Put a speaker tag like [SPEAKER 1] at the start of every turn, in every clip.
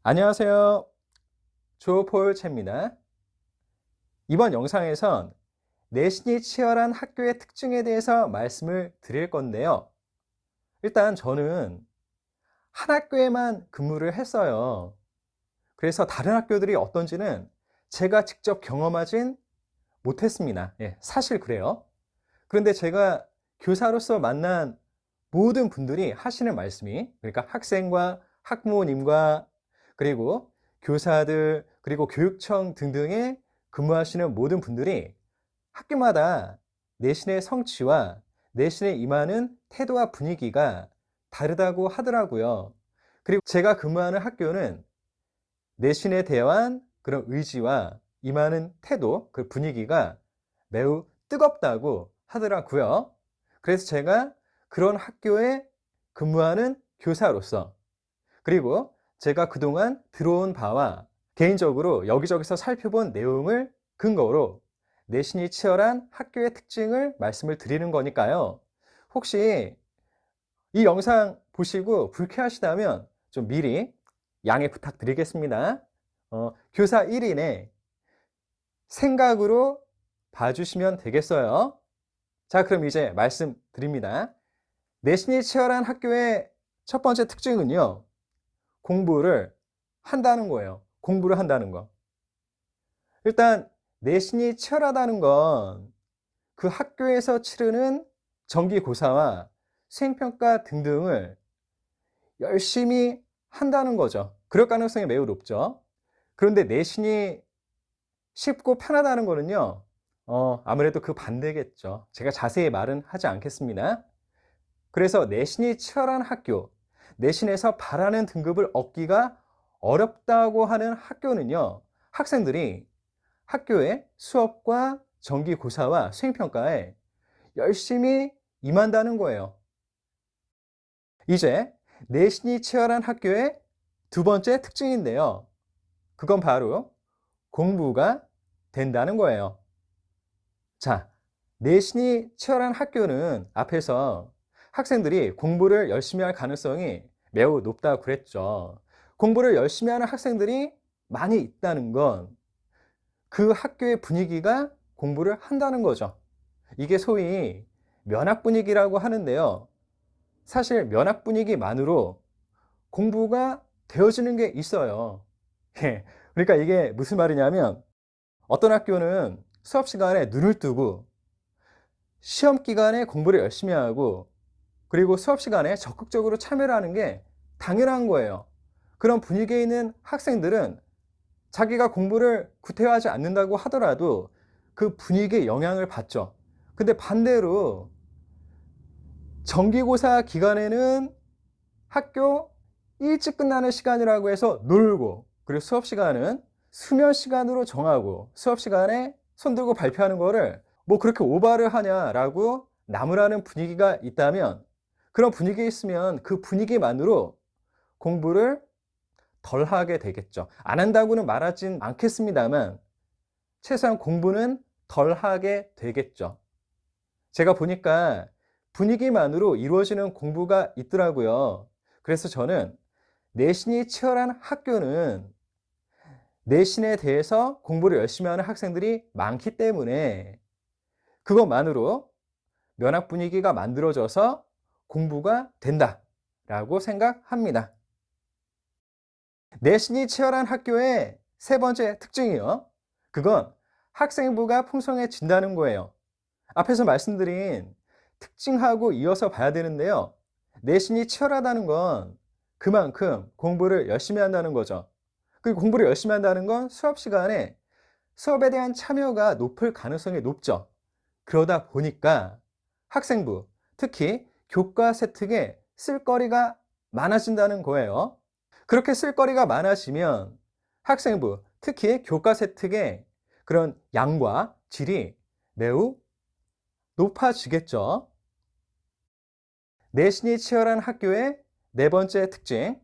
[SPEAKER 1] 안녕하세요. 조포유채입니다. 이번 영상에선 내신이 치열한 학교의 특징에 대해서 말씀을 드릴 건데요. 일단 저는 한 학교에만 근무를 했어요. 그래서 다른 학교들이 어떤지는 제가 직접 경험하진 못했습니다. 예, 사실 그래요. 그런데 제가 교사로서 만난 모든 분들이 하시는 말씀이, 그러니까 학생과 학부모님과 그리고 교사들 그리고 교육청 등등에 근무하시는 모든 분들이 학교마다 내신의 성취와 내신에 임하는 태도와 분위기가 다르다고 하더라고요. 그리고 제가 근무하는 학교는 내신에 대한 그런 의지와 임하는 태도, 그 분위기가 매우 뜨겁다고 하더라고요. 그래서 제가 그런 학교에 근무하는 교사로서, 그리고 제가 그동안 들어온 바와 개인적으로 여기저기서 살펴본 내용을 근거로 내신이 치열한 학교의 특징을 말씀을 드리는 거니까요. 혹시 이 영상 보시고 불쾌하시다면 좀 미리 양해 부탁드리겠습니다. 교사 1인의 생각으로 봐주시면 되겠어요. 자, 그럼 이제 말씀드립니다. 내신이 치열한 학교의 첫 번째 특징은요, 공부를 한다는 거예요. 공부를 한다는 거. 일단 내신이 치열하다는 건 그 학교에서 치르는 정기고사와 수행평가 등등을 열심히 한다는 거죠. 그럴 가능성이 매우 높죠. 그런데 내신이 쉽고 편하다는 거는요, 아무래도 그 반대겠죠. 제가 자세히 말은 하지 않겠습니다. 그래서 내신이 치열한 학교, 내신에서 바라는 등급을 얻기가 어렵다고 하는 학교는요, 학생들이 학교의 수업과 정기고사와 수행평가에 열심히 임한다는 거예요. 이제 내신이 치열한 학교의 두 번째 특징인데요. 그건 바로 공부가 된다는 거예요. 자, 내신이 치열한 학교는 앞에서 학생들이 공부를 열심히 할 가능성이 매우 높다고 그랬죠. 공부를 열심히 하는 학생들이 많이 있다는 건 그 학교의 분위기가 공부를 한다는 거죠. 이게 소위 면학 분위기라고 하는데요. 사실 면학 분위기만으로 공부가 되어지는 게 있어요. 예. 그러니까 이게 무슨 말이냐면 어떤 학교는 수업 시간에 눈을 뜨고 시험 기간에 공부를 열심히 하고 그리고 수업 시간에 적극적으로 참여를 하는 게 당연한 거예요. 그런 분위기에 있는 학생들은 자기가 공부를 구태하지 않는다고 하더라도 그 분위기에 영향을 받죠. 근데 반대로 정기고사 기간에는 학교 일찍 끝나는 시간이라고 해서 놀고, 그리고 수업 시간은 수면 시간으로 정하고 수업 시간에 손 들고 발표하는 거를 뭐 그렇게 오바를 하냐라고 나무라는 분위기가 있다면, 그런 분위기에 있으면 그 분위기만으로 공부를 덜 하게 되겠죠. 안 한다고는 말하진 않겠습니다만 최소한 공부는 덜 하게 되겠죠. 제가 보니까 분위기만으로 이루어지는 공부가 있더라고요. 그래서 저는 내신이 치열한 학교는 내신에 대해서 공부를 열심히 하는 학생들이 많기 때문에 그것만으로 면학 분위기가 만들어져서 공부가 된다라고 생각합니다. 내신이 치열한 학교의 세 번째 특징이요. 그건 학생부가 풍성해진다는 거예요. 앞에서 말씀드린 특징하고 이어서 봐야 되는데요. 내신이 치열하다는 건 그만큼 공부를 열심히 한다는 거죠. 그리고 공부를 열심히 한다는 건 수업 시간에 수업에 대한 참여가 높을 가능성이 높죠. 그러다 보니까 학생부, 특히 교과세 특에 쓸거리가 많아진다는 거예요. 그렇게 쓸거리가 많아지면 학생부, 특히 교과세 특의 그런 양과 질이 매우 높아지겠죠. 내신이 치열한 학교의 네 번째 특징,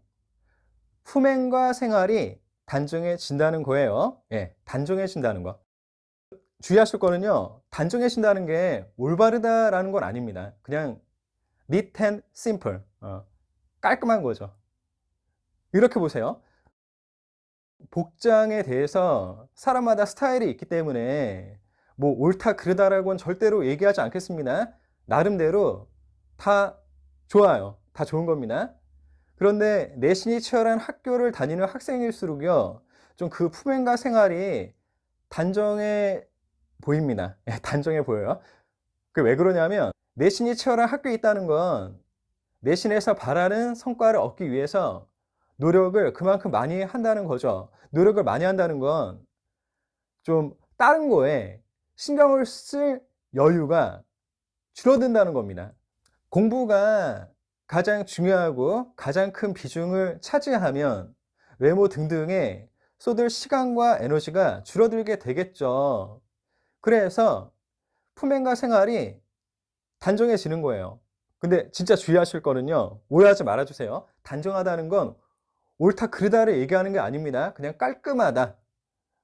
[SPEAKER 1] 품행과 생활이 단정해진다는 거예요. 예, 단정해진다는 거. 주의하실 거는요, 단정해진다는 게 올바르다라는 건 아닙니다. 그냥 neat and simple, 깔끔한 거죠. 이렇게 보세요. 복장에 대해서 사람마다 스타일이 있기 때문에 뭐 옳다 그르다라고는 절대로 얘기하지 않겠습니다. 나름대로 다 좋아요. 다 좋은 겁니다. 그런데 내신이 치열한 학교를 다니는 학생일수록요, 좀 그 품행과 생활이 단정해 보입니다. 예, 단정해 보여요. 그 왜 그러냐면 내신이 치열한 학교에 있다는 건 내신에서 바라는 성과를 얻기 위해서 노력을 그만큼 많이 한다는 거죠. 노력을 많이 한다는 건 좀 다른 거에 신경을 쓸 여유가 줄어든다는 겁니다. 공부가 가장 중요하고 가장 큰 비중을 차지하면 외모 등등에 쏟을 시간과 에너지가 줄어들게 되겠죠. 그래서 품행과 생활이 단정해지는 거예요. 근데 진짜 주의하실 거는요, 오해하지 말아주세요. 단정하다는 건 옳다 그르다를 얘기하는 게 아닙니다. 그냥 깔끔하다,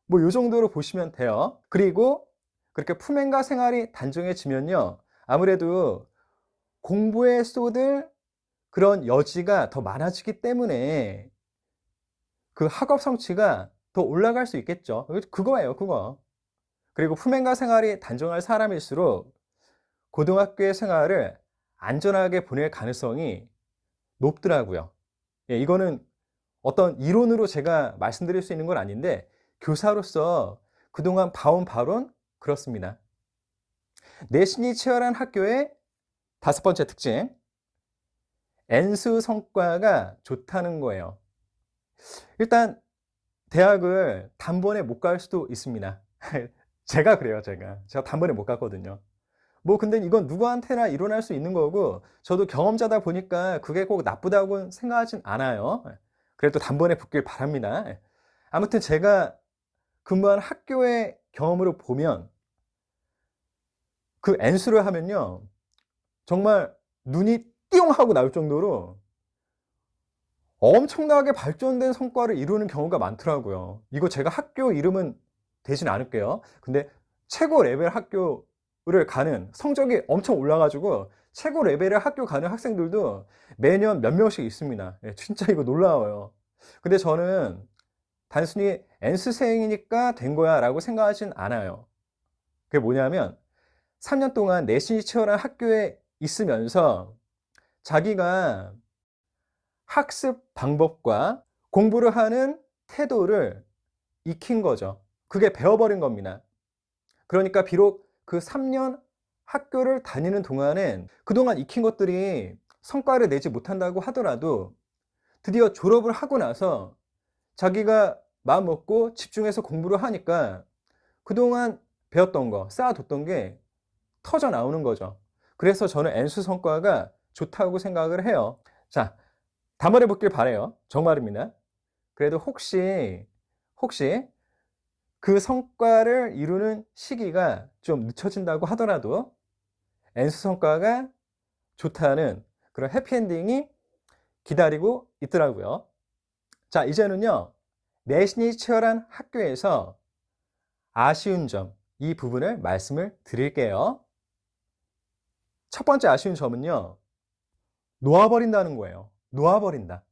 [SPEAKER 1] 뭐 요 정도로 보시면 돼요. 그리고 그렇게 품행과 생활이 단정해지면요, 아무래도 공부에 쏟을 그런 여지가 더 많아지기 때문에 그 학업 성취가 더 올라갈 수 있겠죠. 그거예요, 그거. 그리고 품행과 생활이 단정할 사람일수록 고등학교의 생활을 안전하게 보낼 가능성이 높더라고요. 예, 이거는 어떤 이론으로 제가 말씀드릴 수 있는 건 아닌데 교사로서 그동안 봐온 바론 그렇습니다. 내신이 치열한 학교의 다섯 번째 특징, N수 성과가 좋다는 거예요. 일단 대학을 단번에 못 갈 수도 있습니다. 제가 그래요, 제가 단번에 못 갔거든요. 뭐 근데 이건 누구한테나 일어날 수 있는 거고 저도 경험자다 보니까 그게 꼭 나쁘다고 생각하진 않아요. 그래도 단번에 붙길 바랍니다. 아무튼 제가 근무한 학교의 경험으로 보면 그 N수를 하면요, 정말 눈이 띵 하고 나올 정도로 엄청나게 발전된 성과를 이루는 경우가 많더라고요. 이거 제가 학교 이름은 대진 않을게요. 근데 최고 레벨 학교를 가는 성적이 엄청 올라가지고 최고 레벨의 학교 가는 학생들도 매년 몇 명씩 있습니다. 예, 진짜 이거 놀라워요. 근데 저는 단순히 N수생이니까 된 거야 라고 생각하진 않아요. 그게 뭐냐면 3년 동안 내신이 치열한 학교에 있으면서 자기가 학습 방법과 공부를 하는 태도를 익힌 거죠. 그게 배워버린 겁니다. 그러니까 비록 그 3년 학교를 다니는 동안엔 그동안 익힌 것들이 성과를 내지 못한다고 하더라도 드디어 졸업을 하고 나서 자기가 마음 먹고 집중해서 공부를 하니까 그동안 배웠던 거, 쌓아뒀던 게 터져 나오는 거죠. 그래서 저는 N수 성과가 좋다고 생각을 해요. 자, 단번에 붙길 바래요. 정말입니다. 그래도 혹시 그 성과를 이루는 시기가 좀 늦춰진다고 하더라도 N수 성과가 좋다는 그런 해피엔딩이 기다리고 있더라고요. 자, 이제는요, 내신이 치열한 학교에서 아쉬운 점, 이 부분을 말씀을 드릴게요. 첫 번째 아쉬운 점은요, 놓아버린다는 거예요. 놓아버린다.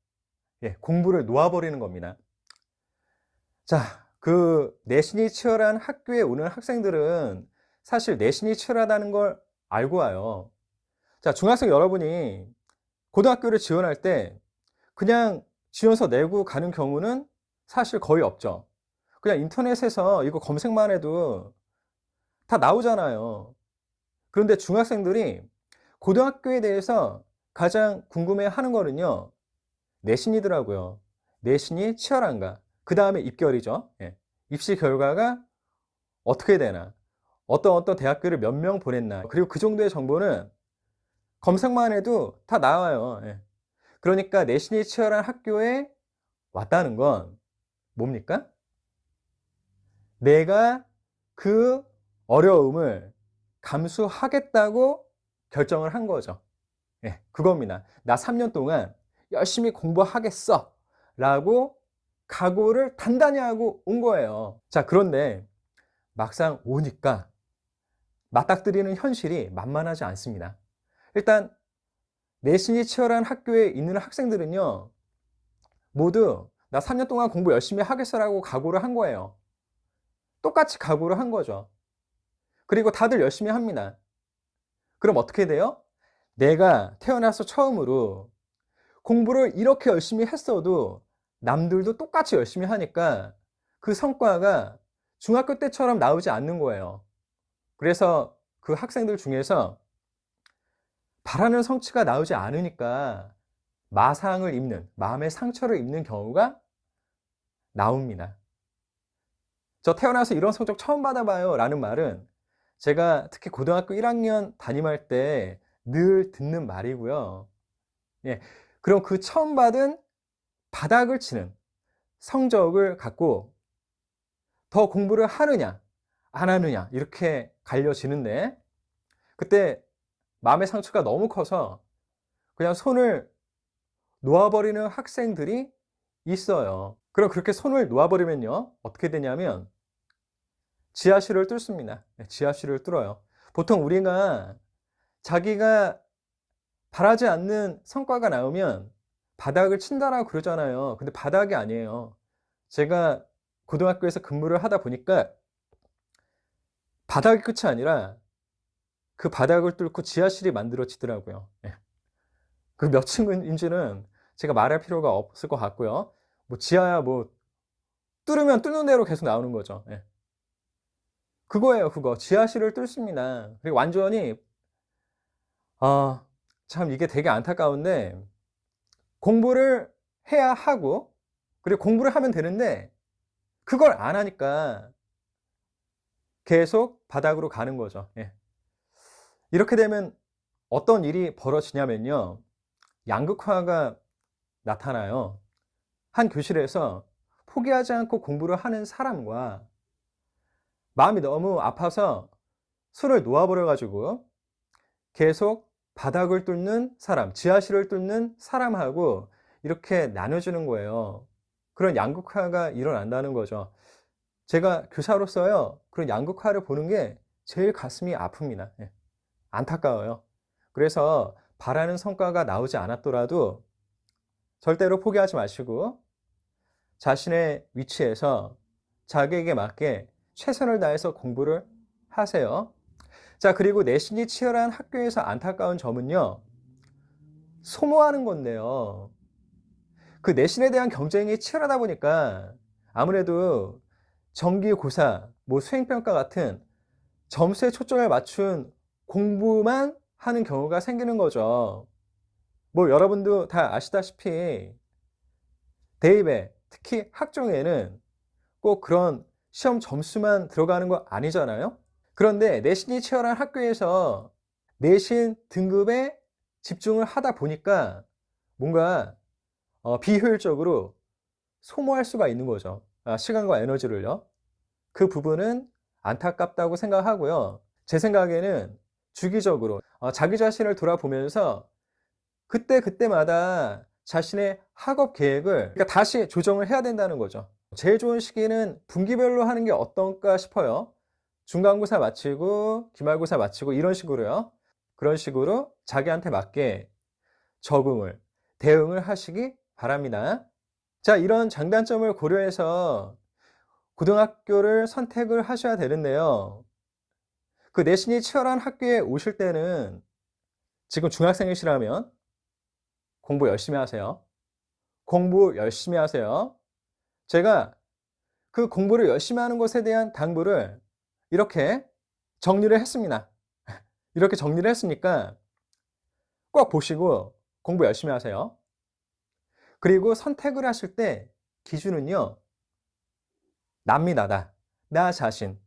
[SPEAKER 1] 예, 공부를 놓아버리는 겁니다. 자, 그 내신이 치열한 학교에 오는 학생들은 사실 내신이 치열하다는 걸 알고 와요. 자, 중학생 여러분이 고등학교를 지원할 때 그냥 지원서 내고 가는 경우는 사실 거의 없죠. 그냥 인터넷에서 이거 검색만 해도 다 나오잖아요. 그런데 중학생들이 고등학교에 대해서 가장 궁금해 하는 거는요, 내신이더라고요. 내신이 치열한가? 그 다음에 입결이죠. 예. 입시 결과가 어떻게 되나? 어떤 대학교를 몇 명 보냈나? 그리고 그 정도의 정보는 검색만 해도 다 나와요. 예. 그러니까 내신이 치열한 학교에 왔다는 건 뭡니까? 내가 그 어려움을 감수하겠다고 결정을 한 거죠. 예, 그겁니다. 나 3년 동안 열심히 공부하겠어 라고 각오를 단단히 하고 온 거예요. 자, 그런데 막상 오니까 맞닥뜨리는 현실이 만만하지 않습니다. 일단 내신이 치열한 학교에 있는 학생들은요, 모두 나 3년 동안 공부 열심히 하겠어라고 각오를 한 거예요. 똑같이 각오를 한 거죠. 그리고 다들 열심히 합니다. 그럼 어떻게 돼요? 내가 태어나서 처음으로 공부를 이렇게 열심히 했어도 남들도 똑같이 열심히 하니까 그 성과가 중학교 때처럼 나오지 않는 거예요. 그래서 그 학생들 중에서 바라는 성취가 나오지 않으니까 마상을 입는, 마음의 상처를 입는 경우가 나옵니다. 저 태어나서 이런 성적 처음 받아봐요 라는 말은 제가 특히 고등학교 1학년 담임할 때 늘 듣는 말이고요. 예, 그럼 그 처음 받은 바닥을 치는 성적을 갖고 더 공부를 하느냐 안 하느냐 이렇게 갈려지는데, 그때 마음의 상처가 너무 커서 그냥 손을 놓아버리는 학생들이 있어요. 그럼 그렇게 손을 놓아버리면요 어떻게 되냐면 지하실을 뚫습니다. 지하실을 뚫어요. 보통 우리가 자기가 바라지 않는 성과가 나오면 바닥을 친다라고 그러잖아요. 근데 바닥이 아니에요. 제가 고등학교에서 근무를 하다 보니까 바닥이 끝이 아니라 그 바닥을 뚫고 지하실이 만들어지더라고요. 예. 그 몇 층인지는 제가 말할 필요가 없을 것 같고요. 뭐 지하야 뭐 뚫으면 뚫는 대로 계속 나오는 거죠. 예. 그거예요, 그거. 지하실을 뚫습니다. 그리고 완전히 참 이게 되게 안타까운데 공부를 해야 하고 그리고 공부를 하면 되는데 그걸 안 하니까 계속 바닥으로 가는 거죠. 예. 이렇게 되면 어떤 일이 벌어지냐면요. 양극화가 나타나요. 한 교실에서 포기하지 않고 공부를 하는 사람과 마음이 너무 아파서 손을 놓아버려 가지고 계속 바닥을 뚫는 사람, 지하실을 뚫는 사람하고 이렇게 나눠지는 거예요. 그런 양극화가 일어난다는 거죠. 제가 교사로서요, 그런 양극화를 보는 게 제일 가슴이 아픕니다. 예. 안타까워요. 그래서 바라는 성과가 나오지 않았더라도 절대로 포기하지 마시고 자신의 위치에서 자기에게 맞게 최선을 다해서 공부를 하세요. 자, 그리고 내신이 치열한 학교에서 안타까운 점은요, 소모하는 건데요. 그 내신에 대한 경쟁이 치열하다 보니까 아무래도 정기고사, 뭐 수행평가 같은 점수에 초점을 맞춘 공부만 하는 경우가 생기는 거죠. 뭐 여러분도 다 아시다시피 대입에, 특히 학종에는 꼭 그런 시험 점수만 들어가는 거 아니잖아요. 그런데 내신이 치열한 학교에서 내신 등급에 집중을 하다 보니까 뭔가 비효율적으로 소모할 수가 있는 거죠. 시간과 에너지를요. 그 부분은 안타깝다고 생각하고요. 제 생각에는 주기적으로 자기 자신을 돌아보면서 그때마다 자신의 학업 계획을 그러니까 다시 조정을 해야 된다는 거죠. 제일 좋은 시기는 분기별로 하는 게 어떨까 싶어요. 중간고사 마치고 기말고사 마치고 이런 식으로요. 그런 식으로 자기한테 맞게 적응을, 대응을 하시기 바랍니다. 자, 이런 장단점을 고려해서 고등학교를 선택을 하셔야 되는데요. 그 내신이 치열한 학교에 오실 때는 지금 중학생이시라면 공부 열심히 하세요. 공부 열심히 하세요. 제가 그 공부를 열심히 하는 것에 대한 당부를 이렇게 정리를 했습니다. 이렇게 정리를 했으니까 꼭 보시고 공부 열심히 하세요. 그리고 선택을 하실 때 기준은요, 납니다. 나 자신.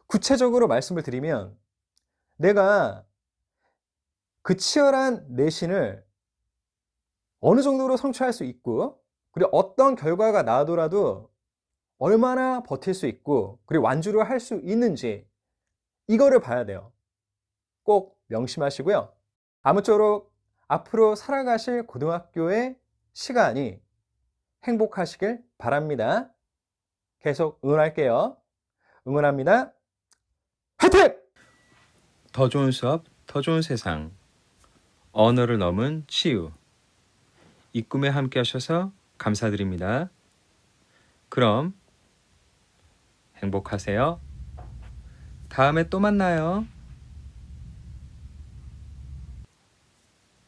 [SPEAKER 1] 구체적으로 말씀을 드리면 내가 그 치열한 내신을 어느 정도로 성취할 수 있고 그리고 어떤 결과가 나오더라도 얼마나 버틸 수 있고 그리고 완주를 할 수 있는지 이거를 봐야 돼요. 꼭 명심하시고요. 아무쪼록 앞으로 살아가실 고등학교의 시간이 행복하시길 바랍니다. 계속 응원할게요. 응원합니다. 화이팅!
[SPEAKER 2] 더 좋은 수업, 더 좋은 세상. 언어를 넘은 치유. 이 꿈에 함께 하셔서 감사드립니다. 그럼 행복하세요. 다음에 또 만나요.